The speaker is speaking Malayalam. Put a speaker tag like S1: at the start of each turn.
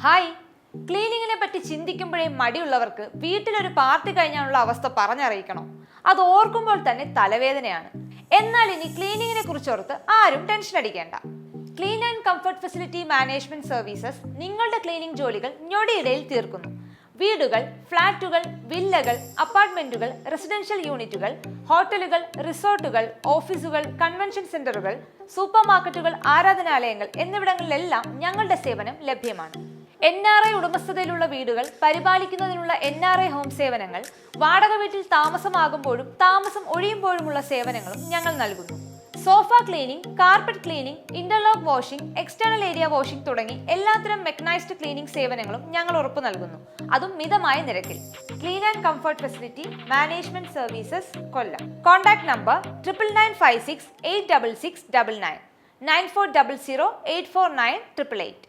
S1: ഹായ്, ക്ലീനിങ്ങിനെ പറ്റി ചിന്തിക്കുമ്പോഴേ മടിയുള്ളവർക്ക് വീട്ടിലൊരു പാർട്ടി കഴിഞ്ഞാലുള്ള അവസ്ഥ പറഞ്ഞറിയിക്കണോ? അത് ഓർക്കുമ്പോൾ തന്നെ തലവേദനയാണ്. എന്നാൽ ഇനി ക്ലീനിങ്ങിനെ കുറിച്ചോർത്ത് ആരും ടെൻഷൻ അടിക്കേണ്ട. Clean and comfort facility management services നിങ്ങളുടെ ക്ലീനിംഗ് ജോലികൾ ഞൊടിയിടയിൽ തീർക്കുന്നു. വീടുകൾ, ഫ്ളാറ്റുകൾ, വില്ലകൾ, അപ്പാർട്ട്മെന്റുകൾ, റെസിഡൻഷ്യൽ യൂണിറ്റുകൾ, ഹോട്ടലുകൾ, റിസോർട്ടുകൾ, ഓഫീസുകൾ, കൺവെൻഷൻ സെന്ററുകൾ, സൂപ്പർ മാർക്കറ്റുകൾ, ആരാധനാലയങ്ങൾ എന്നിവിടങ്ങളിലെല്ലാം ഞങ്ങളുടെ സേവനം ലഭ്യമാണ്. NRI ഉടമസ്ഥതയിലുള്ള വീടുകൾ പരിപാലിക്കുന്നതിനുള്ള NRI ഹോം സേവനങ്ങൾ, വാടക വീട്ടിൽ താമസമാകുമ്പോഴും താമസം ഒഴിയുമ്പോഴുമുള്ള സേവനങ്ങളും ഞങ്ങൾ നൽകുന്നു. Sofa cleaning, carpet cleaning, interlock washing, external area washing തുടങ്ങി എല്ലാത്തരം മെക്കനൈസ്ഡ് ക്ലീനിംഗ് സേവനങ്ങളും ഞങ്ങൾ ഉറപ്പു നൽകുന്നു, അതും മിതമായ നിരക്കിൽ. Clean and comfort facility management services, Kollam. Contact number 9995686699 9400849888.